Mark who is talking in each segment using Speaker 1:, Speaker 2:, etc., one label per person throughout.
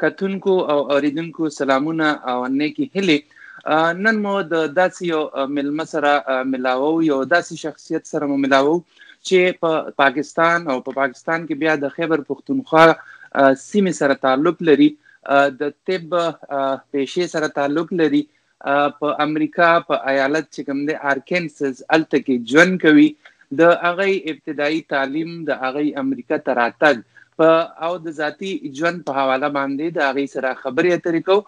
Speaker 1: کتونکو او اوریدونکو سلامونه او نیکی هیلې نن مو د داسې یو ملمه سره ملاوو یو داسې شخصیت سره مو ملاوو چې په پاکستان او په پاکستان کې بیا د خیبر پښتونخوا سیمې سره تعلق لري د طب پیشې سره تعلق لري په امریکا په ایالت چې کوم دی آرکنسز هلته کې ژوند کوي د هغې ابتدایي تعلیم د هغې امریکا ته راتګ او د ذاتي ژوند په حواله باندې د هغې سره خبرې اترې کوو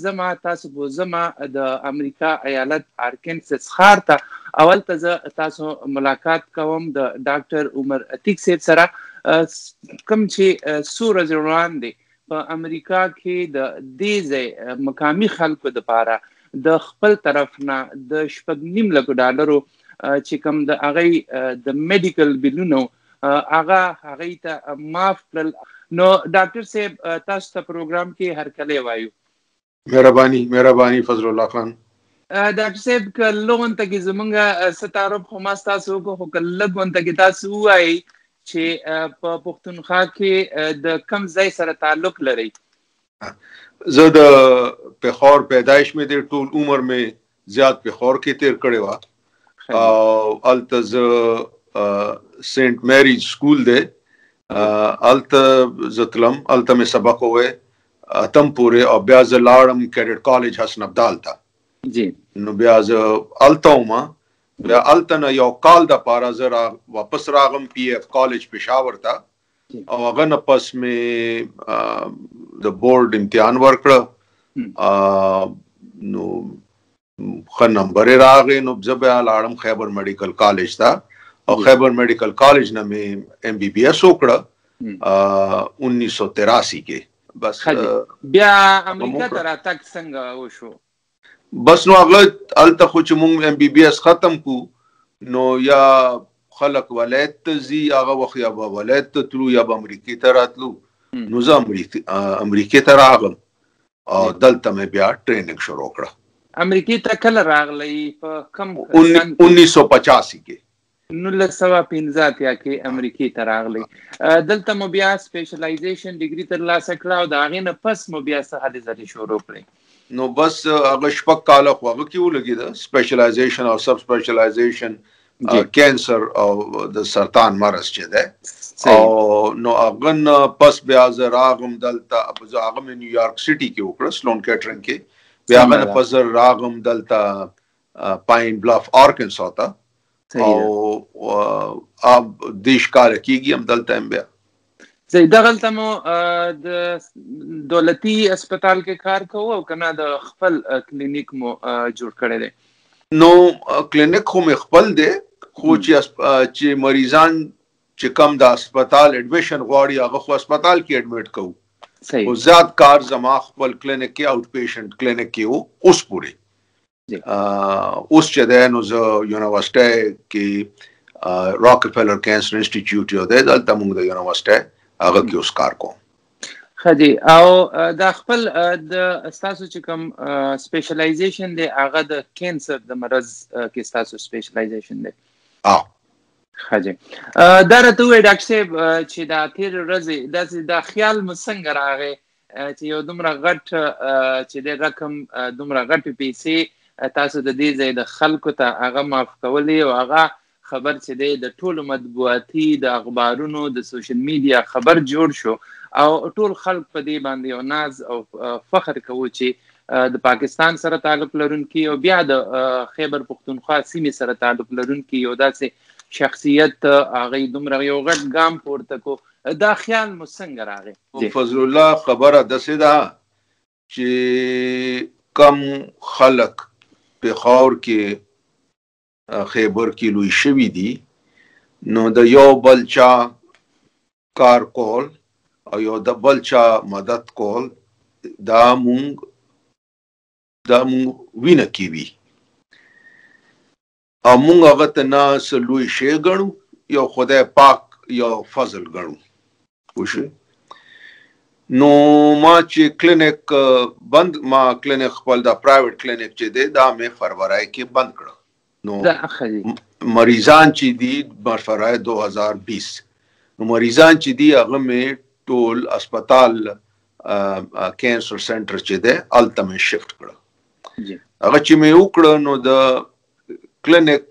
Speaker 1: زما تاسو بوزمه د امریکا ایالت آرکنسز ښار ته اول ته زه تاسو ملاقات کوم د ډاکټر عمر عتیق صاحب سره کوم چې څو ورځې وړاندې په امریکا کې د دې ځای مقامي خلکو دپاره د خپل طرف نه د $6.5 لکو چې کوم د هغې د میډیکل بلونو هغې ته معاف کړل. نو ډاکټر صاحب تاسو ته پروګرام کې هرکلی وایو.
Speaker 2: مهرباني فضل الله خان.
Speaker 1: ډاکټر صاحب که لږ غونته کې زمونږ څه تعارف خو ما ستاسو وکړو خو که لږ غونته کې تاسو ووایئ چې په پښتونخوا کې د کوم ځای سره تعلق لرئ.
Speaker 2: زه د پېښور پیدایش مې دی ټول عمر مې زیات پېښور کې تیر کړی وه او هلته زه سینټ میریز سکول دی هلته زه تلم هلته مې سبق ووی اتم پورې او بیا زه لاړم کیډټ کالج حسن ابدال ته نو بیا زه هلته وم بیا هلته نه یو کال دپاره زه واپس راغم پی ایف کالج پېښور ته او هغه نه پس مې د بورډ امتحان ورکړه نو ښه نمبر یې راغی نو زه بیا لاړم خیبر میډیکل کالج ته او خیبر میډیکل کالج نه مې ایم بی بی ایس وکړه 1983 کې بس
Speaker 1: بیا امریکا ته راتګ څنګه وشو؟
Speaker 2: بس نو هغه هلته خو چې مونږ ایم بی بی ایس ختم کو نو یا خلک ولایت ته ځي هغه وخت یا به ولایت ته تلو یا به امریکې ته راتلو نو زه امریکې ته راغلم او دلته مې بیا ټریننګ شروع کړه.
Speaker 1: امریکې ته کله راغلی؟ په کوم
Speaker 2: 1985 کې
Speaker 1: 1985 کې امریکې ته راغلی. دلته مو بیا سپیشلایزیشن ډیګري ترلاسه کړه او د هغې نه پس مو بیا څه هلې ځلې شروع کړې؟
Speaker 2: نو بس هغه 6 کاله خو هغه کې ولګېده سپیشلایزیشن او سب سپیشلایزیشن کینسر او د سرطان مرض چې دی او نو هغه نه پس بیا زه راغم دلته هغه مې نیویارک سټي کې وکړه سلون کیټرینګ کې بیا هغه نه پس زه راغم دلته پاین بلف آرکنسا ته او دیش کال کېږي هم دلته هم بیا
Speaker 1: دغلته مو د دولتي اسپتال کې کار کوو او که نه د خپل کلینیک مو جوړ کړی دی؟
Speaker 2: نو کلینیک خو مې خپل دی خو چې مریضان چې کم د اسپتال اډمیشن غواړي هغه خو اسپتال کې اډمیټ کوو خو زیات کار زما خپل کلینیک کې آوټ پیشنټ کلینیک کې و اوس پورې اوس چې دی نو زه یونیورسټۍ کې راکفیلر کینسر انسټیټیوټ یو دی دلته موږ د یونیورسټۍ هغه کې اوس کار کوم.
Speaker 1: ښه دی. او دا خپل د ستاسو چې کوم سپیشلایزیشن دی هغه د کینسر د مرض کې ستاسو سپیشلایزیشن دی؟ ښه دی. دا راته ووایئ ډاکټر صاحب چې دا تېرې ورځې داسې دا خیال مو څنګه راغی چې یو دومره غټ چې دی رقم دومره غټې پیسې تاسو د دې ځای د خلکو ته هغه معاف کولې او هغه خبر چې دی د ټولو مطبوعاتي د اخبارونو د سوشل میډیا خبر جوړ شو او ټول خلک په دې باندې یو ناز او فخر کوو چې د پاکستان سره تعلق لرونکي او بیا د خیبر پښتونخوا سیمې سره تعلق لرونکي یو داسې شخصیت هغې دومره یو غټ ګام پورته کو دا خیال مو څنګه راغی؟
Speaker 2: فضل الله خبره داسې ده چې کم خلک پېښور کې خیبر کې لوی شوي دي نو د یو بل چا کار کول او یو د بل چا مدد کول دا مونږ وینه کې وي او مونږ هغه ته نه څه لوی شی ګڼو یو خدای پاک یو فضل ګڼو پوه نو ما چې کلینیک بند ما کلینیک خپل دا پرایویټ کلینیک چې دی دا مې فروری کې بند کړه نو مریضان چې دي فروری 2020 نو مریضان چې دي هغه مې ټول اسپتال کینسر سنټر چې دی هلته مې شفټ کړه. هغه چې مې وکړه نو د کلینک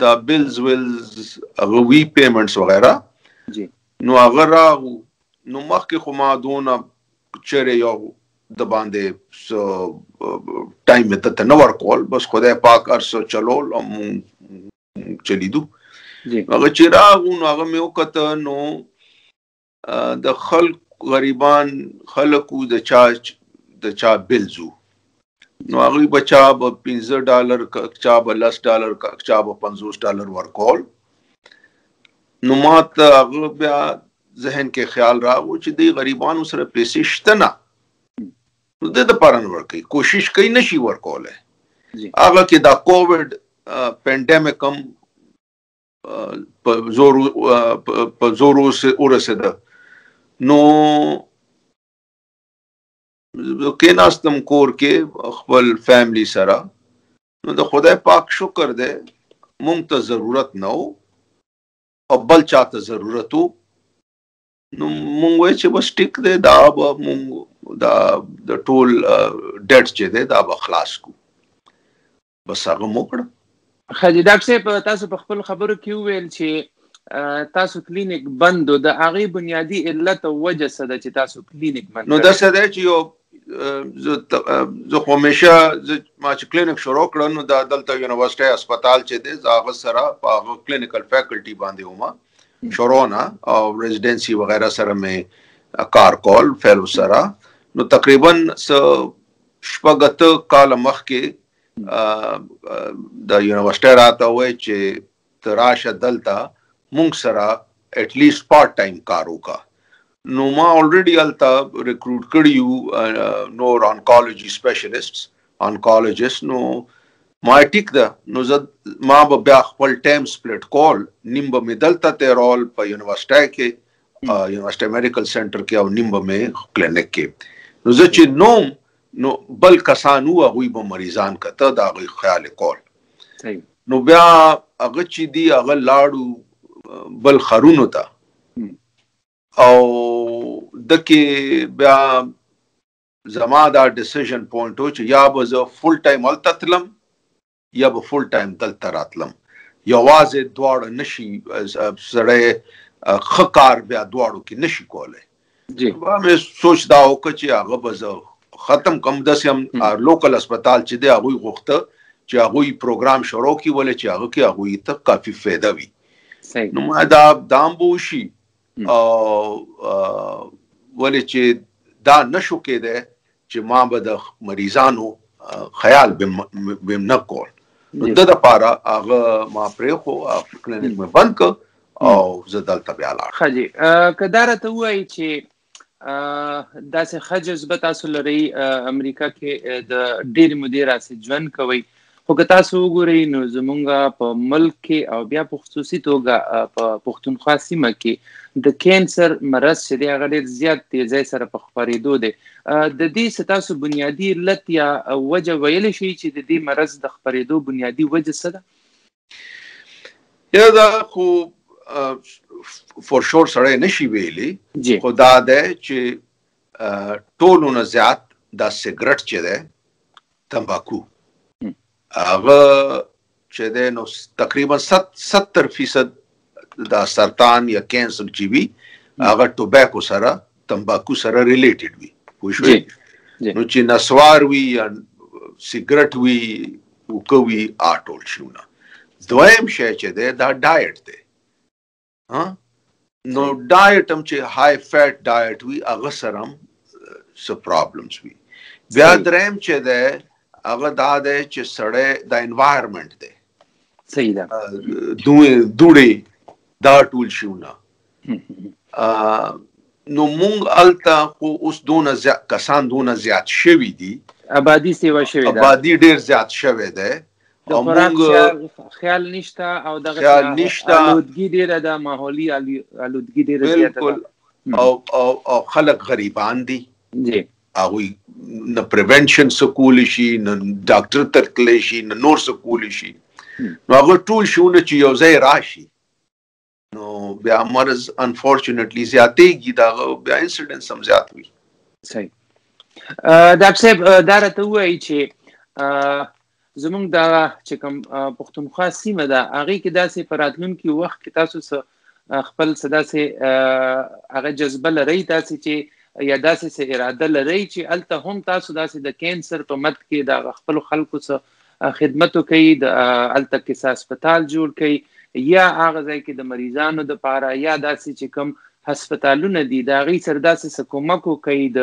Speaker 2: دا بلز ویلز هغه وی پیمنټس وغیره نو هغه راغو. نو مخکې خو ما دونه چیرې یو د باندې ټایم مې ته نه ورکول، بس خدای پاک هر څه چلول او چلیدو. هغه چې راغو نو هغه مې وکته نو د خلک غریبان خلکو د چا بلزو نو هغوی به چا به $15 چا به $10 چا به $50 ورکول. نو ما ته هغه بیا ذهن کې خیال راغو چې دی غریبانو سره پیسې شته نه، نو د دپاره نه ورکوي، کوشش کوي نشي ورکولی. هغه کې دا کووډ پینډیمک هم په زور ورسېده. نو کېناستم کور کې خپل فیملی سره. نو د خدای پاک شکر دی مونږ ته ضرورت نه و او بل چاته ضرورت و. نو مونږ وایي چې بس ټیک دی دا به مونږ دا د ټول ډیټ چې دی دا به خلاص کو. بس هغه مو کړه.
Speaker 1: ښه جي ډاکټر صاحب تاسو په خپلو خبرو کې وویل چې تاسو کلینیک بند و، د هغې بنیادي علت او وجه څه ده چې تاسو کلینیک بند؟
Speaker 2: نو داسې دی چې یو زه خو همیشه ما چې کلینیک شروع کړه نو دا دلته یونیورسټۍ هسپتال چې دی زه هغه سره په هغه کلینیکل فیکلټي باندې وم شروع نه او ریزیډنسي وغیره سره مې کار کول فیلو سره. نو تقریبا 6 کاله مخکې د یونیورسټۍ راته ووایي چې ته راشه دلته مونږ سره اټلیسټ پارټ ټایم کار وکړه. نو ما الریډي هلته ریکروټ کړي یو نور آنکالوجي سپیشلیسټس آنکالوجسټ. نو ما ټیک ده نو زه ما به بیا خپل ټایم سپلټ کول، نیم به مې دلته تېرول په یونیورسټۍ کې یونیورسټۍ میډیکل سنټر کې او نیم به مې کلینیک کې. نو زه چې نو بل کسان وو هغوی به مریضان کته د هغوی خیال کول. نو بیا هغه چې دی هغه لاړو بل خرونو ته او دکې بیا زما دا ډیسیژن پوینټ و چې یا به زه فل ټایم هلته تلم یا به فل ټایم دلته راتلم. یوازې دواړه نشي سړی ښه کار بیا دواړو کې نشي کولی. مې سوچ دا وکړه چې هغه به زه ختم کم. داسې هم لوکل هسپتال چې دی هغوی غوښته چې هغوی پروګرام شروع کړي ولې چې هغه کې هغوی ته کافي فایده وي. نو ما دا هم به وشي ولې چې دا نشو کېدی چې ما به د مریضانو خیال به نه کول. نو د دپاره هغه ما پرېښو کلینیک مې بند کړ او زه دلته بیا لاړم.
Speaker 1: ښه جي که دا راته ووایي چې داسې ښه جذبه تاسو لرئ امریکا کې د ډېرې مودې راسې ژوند کوئ، خو که تاسو وګورئ نو زمونږ په ملک کې او بیا په خصوصي توګه په پښتونخوا سیمه کې د کینسر مرض چې دی هغه ډېر زیات تیزۍ سره په خپرېدو دی. د دې څه تاسو بنیادي علت یا وجه ویلی شئ چې د دې مرض د خپرېدو بنیادي وجه څه ده؟
Speaker 2: یا دا خو فور شور سړی نشي ویلی، خو دا دی چې ټولو نه زیات دا سګرټ چې دی تمباکو هغه چې دی نو تقریبا 70% دا سرطان یا کینسر چې وي هغه ټوباکو سره تمباکو سره ریلیټډ وي. پوه شوې؟ نو چې نسوار وي یا سګرټ وي وکه وي ټول شیونه. دویم شی چې دی دا ډایټ دی. نو ډایټ هم چې های فیټ ډایټ وي هغه سره هم څه پرابلمز وي. بیا دریم چې دی هغه دا دی چې سړی دا انوایرمنټ دی
Speaker 1: صحیح ده
Speaker 2: دوړې دا ټول شیونه. نو مونږ هلته خو اوس دونه کسان دونه زیات شوي دي،
Speaker 1: آبادي سیوا شوې ده،
Speaker 2: آبادي ډېر زیات شوی دی،
Speaker 1: د خوراک خیال نشته او دغه آلودګي ډېره ده، ماحولي آلودګي ډېره زیاته ده
Speaker 2: او خلک غریبان دي. هغوی نه پریونشن څه کولی شي، نه ډاکټر ته تللی شي، نه نور څه کولی شي. نو هغه ټول شیونه چې یو ځای راشي نو بیا مرض انفارچونیټلی زیاتېږي، د هغه بیا انسیډنس هم زیات وي.
Speaker 1: صحیح. ډاکټر صاحب دا راته ووایي چې زمونږ دا چې کوم پښتونخوا سیمه ده هغې کې داسې په راتلونکي وخت کې تاسو څه خپل څه داسې هغه جذبه لرئ داسې چې یا داسې څه اراده لرئ چې هلته هم تاسو داسې د کینسر په مد کې د خپلو خلکو څه خدمت وکړئ، هلته کیسه هسپتال جوړ کړئ یا هغه ځای کې د مریضانو دپاره یا داسې چې کوم هسپتالونه دي د هغې سره داسې څه کومک وکړئ د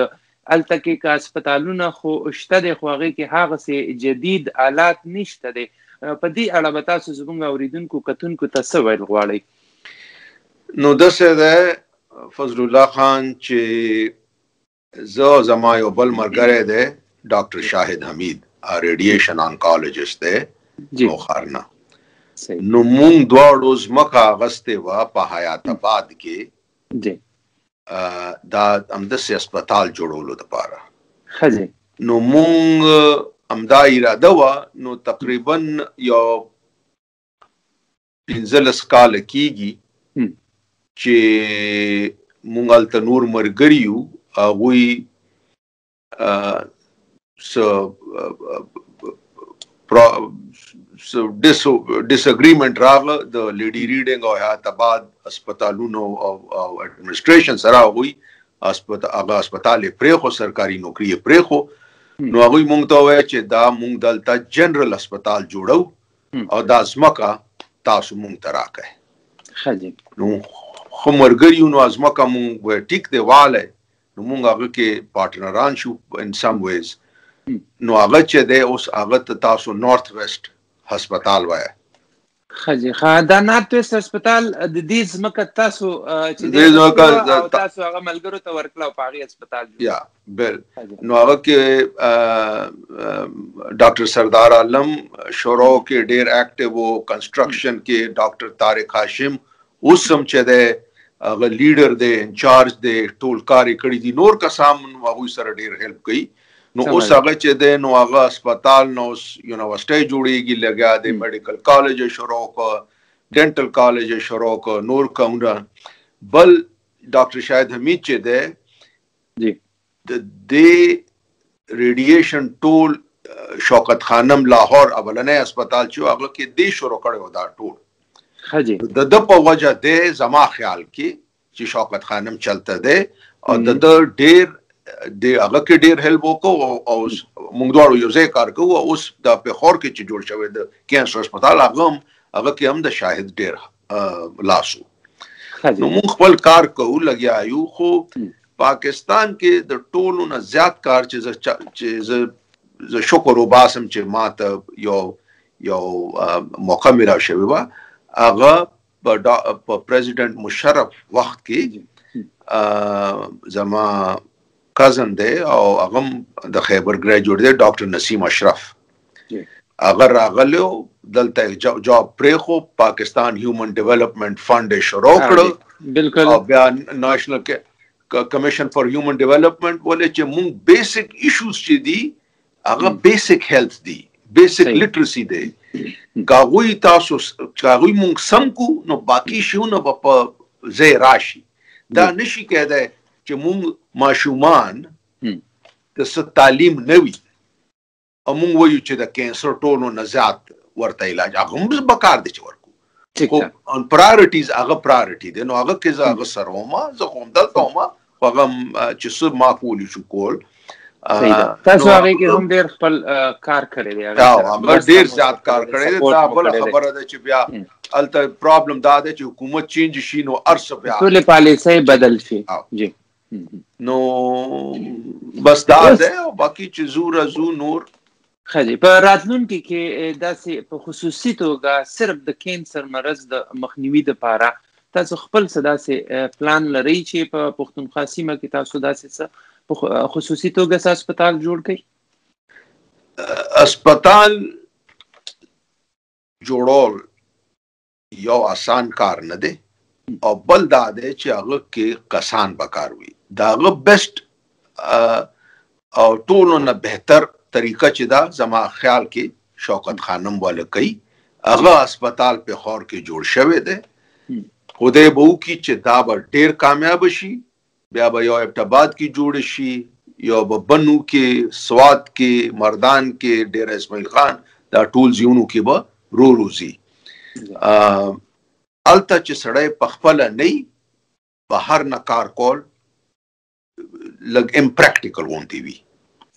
Speaker 1: هلته کې که هسپتالونه خو شته دی خو هغې کې هغسې جدید آلات نشته دی. په دې اړه به تاسو زموږ اورېدونکو کتونکو ته څه ویل غواړئ؟
Speaker 2: نو داسې دی فضل الله خان چې زه زما یو بل ملګری دی ډاکټر شاهد حمید ریډیشن آنکالوجسټ دی موخار نه. نو مونږ دواړو ځمکه اخیستې وه په حیات آباد کې دا همداسې هسپتال جوړولو دپاره. نو مونږ همدا اراده وه نو تقریبا یو 15 کاله کېږي چې مونږ هلته نور ملګري یو هغوی ډساګریمنټ راغله د لیډي ریډینګ او حیات آباد هسپتالونو او اډمنسټریشن سره هغوی هغه هسپتال یې پرېښو، سرکاري نوکري یې پرېښو. نو هغوی مونږ ته وویل چې دا مونږ دلته جنرل هسپتال جوړو او دا ځمکه تاسو مونږ ته راکړئ. نو ښه ملګري یو نو ځمکه مونږ وایي ټیک دی والی. نو مونږ هغه کې پارټنران شو ان سم ویز. نو هغه چې دی اوس هغه ته تاسو نارت ویسټ هسپتال وایه.
Speaker 1: دا نارت ویسټ هسپتال د دې ځمکه تاسو چې تاسو هغه ملګرو ته ورکړه او په هغې هسپتال
Speaker 2: یا بل. نو هغه کې ډاکټر سردار عالم شروع کې ډېر اکټیو و، کنسټرکشن کې ډاکټر طارق هاشم اوس هم چې دی هغه لیډر دی، انچارج دی، ټول کار یې کړي دي. نور کسان هغوی سره ډېر هیلپ کوي. نو اوس هغه چې دی نو هغه هسپتال نو اوس یونیورسټۍ جوړېږي لګیا دی، میډیکل کالج یې شروع کړه، ډینټل کالج یې شروع کړه، نور کارونه. بل ډاکټر شاهد حمید چې دی د دې ریډیشن ټول شوکت خانم لاهور اولنی هسپتال چې هغه کې دی شروع کړی و دا ټول د ده په وجه دی زما خیال کې چې شوکت خانم چلته دی او د ده ډېر هغه کې ډېر هیلپ وکړو او موږ دواړو یو ځای کار کوو. اوس د پېښور کې چې جوړ شوی د کینسر هسپتال هغه کې هم د شاهد ډېر لاس و. نو موږ خپل کار کوو لګیا یو. خو پاکستان کې د ټولو نه زیات کار چې زه شکر وباسم چې ما ته یو موقع میرا شوی وه هغه په پریزیډنټ مشرف وخت کې زما کزن دی او هغه د خیبر ګریجویټ دی ډاکټر نسیم اشرف. هغه راغلی دلته جاب پرېښو، پاکستان هیومن ډیولپمنٹ فنډ یې شروع کړو او بیا ناشنل کمیشن فار هیومن ډیولپمنٹ ولې چې مونږ بیسک ایشوز چې دي هغه بیسک هیلث دی، بیسک لیټرسي دی. که هغوی تاسو چې هغوی مونږ سم کو نو باقي شیونه به په ځای راشي. دا نشي کېدی چې مونږ ماشومان د څه تعلیم نه وي او مونږ وایو چې د کینسر ټولو نه زیات ورته علاج هغه هم پکار دی چې ورکو. خو پرایورټیز هغه پرایورټي دی. نو هغه کې زه هغه سره وم، زه خو همدلته وم خو هغه چې څه ما کولی شو کول.
Speaker 1: تاسو هغې کې هم ډېر خپل کار کړی دی.
Speaker 2: هغه ډېر زیات کار کړی دی. دا بله خبره ده چې بیا هلته پرابلم دا دی چې حکومت چینج شي نو هر څه بیا
Speaker 1: ټولې پالیسۍ بدل شي.
Speaker 2: نو بس دا دی او باقي چې زو رزو نور.
Speaker 1: په راتلونکي کې داسې په خصوصي توګه صرف د کینسر مرض د مخنیوي دپاره تاسو خپل څه داسې پلان لرئ چې په پښتونخوا سیمه کې تاسو داسې څه په خصوصي توګه څه هسپتال جوړ کړئ؟
Speaker 2: هسپتال جوړول یو آسان کار نه دی او بل دا دی چې هغه کې کسان پکار وي. د هغه بیسټ او ټولو نه بهتر طریقه چې دا زما خیال کې شوکت خانم والا کوي. هغه هسپتال پېښور کې جوړ شوی دی. خدای به وکړي چې دا به ډېر کامیاب شي. بیا به یو ابټ آباد کې جوړ شي یو بنو کې سواد کې مردان کې ډیر اسماعیل خان دا ټول زیونو کې به روزي الته چې سړی په خپل نه بهر نه کار کول لګ امپریکټیکل وونتی وي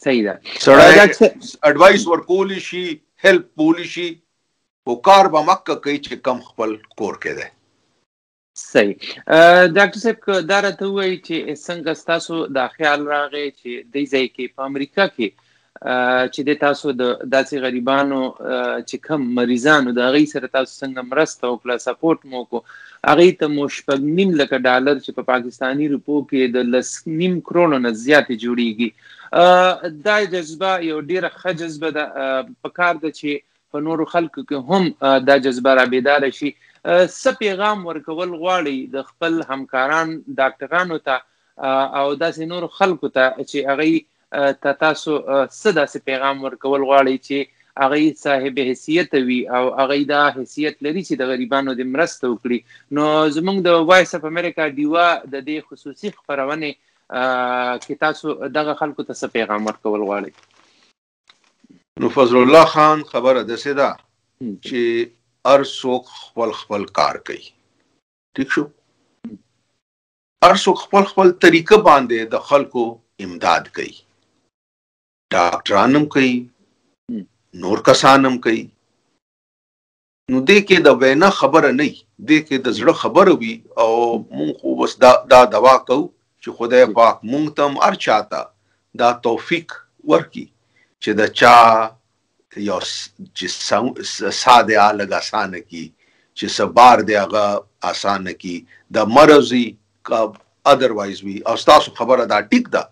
Speaker 1: صحیح ده
Speaker 2: سړی اډوایس ورکول شي هیلپ پول شي او کار به مکه کوي چې کم خپل کور کې ده
Speaker 1: صحیح ډاکټر صاحب دا راته وایي چې څنګه ستاسو دا خیال راغی چې دې ځای کې په امریکا کې چې د تاسو د داسې غریبانو چې کم مریضانو د هغوی سره تاسو څنګه مرسته وکړه سپورټ مو وکړو هغوی ته مو $6.5 لک چې په پاکستاني روپو کې د 10.5 کروڑو نه زیاتې جوړیږي دا جذبه یو ډیره ښه جذبه ده پکار ده چې په نورو خلکو کې هم دا جذبه را بیداره شي څه پیغام ورکول غواړي د خپل همکاران ډاکټرانو ته او داسې نورو خلکو ته چې هغوی تاسو څه داسې پیغام ورکول غواړئ چې هغوی صاحب حیثیت وي او هغوی دا حیثیت لري چې د غریبانو د مرسته وکړي نو زموږ د وایس اف امریکا ډیوا د دې خصوصي خپرونې کې تاسو دغه خلکو ته څه پیغام ورکول غواړئ
Speaker 2: نو فضل الله خان خبره داسې ده چې هر څوک خپل کار کوي ٹھیک شو هر څوک خپل طریقه باندې د خلکو امداد کوي ډاکټرانم کوي نور کسانم کوي نو دې کې د وینا خبره نه دې کې د زړه خبره وي او مونږ خو بس دا دوا کوو چې خدای پاک مونږ ته هر چاته دا توفیق ورکړي چې د چا یو چې ساده الګ اسانه کی چې سبار دی هغه اسانه کی د مرضی کا اذروایز وی او تاسو خبره دا ټیک ده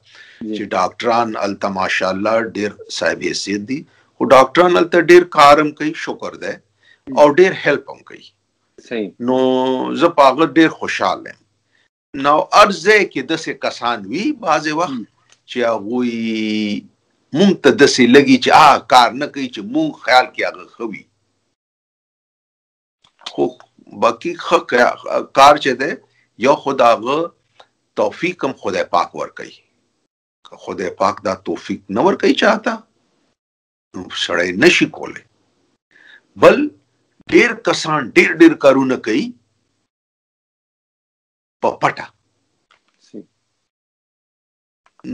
Speaker 2: چې ډاکټران الته ماشاءالله ډیر صاحب حیثیت دي او ډاکټران الته ډیر کارم کوي شکر ده او ډیر هیلپ هم کوي
Speaker 1: صحیح
Speaker 2: نو زه پاغه ډیر خوشاله نو ارزه کې د څه کسان وی بعضی وخت چې هغه مونږ ته داسې لګي چې کار نه کوي چې مونږ خیال کې هغه ښه وي خو باقي ښه کار چې دی یو خو د هغه توفیق هم خدای پاک ورکوي که خدای پاک دا توفیق نه ورکوي چاته نو سړی نشي کولی بل ډېر کسان ډېر کارونه کوي په پټه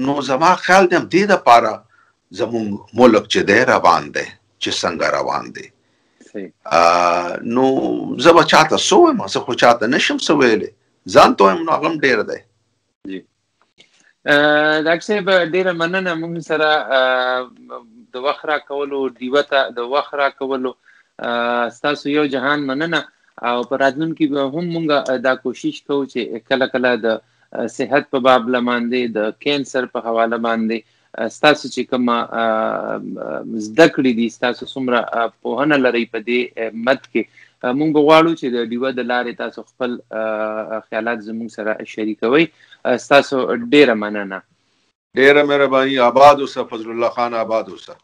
Speaker 2: نو زما خیال دی هم دې دپاره زمون ملک چې دی روان دی چې څنګه روان دی نو زه به چاته څه وایم زه خو چاته نشم څه ویلی ځان ته وایم نو هغه هم ډېر دی
Speaker 1: ډاکټر صاحب ډېره مننه موږ سره د وخت راکولو ډیوه ته د وخت راکولو ستاسو یو جهان مننه او په راتلونکي به هم موږ دا کوشش کوو چې کله کله د صحت په باب باندې د کینسر په حواله باندې ستاسو چې کومه زده کړې دي ستاسو څومره پوهنه لرئ په دې مد کې موږ به غواړو چې د ډیوه د لارې تاسو خپل خیالات زموږ سره شریکوئ ستاسو ډیره مننه
Speaker 2: ډیره مهرباني آباد اوسه فضل الله خان آباد اوسه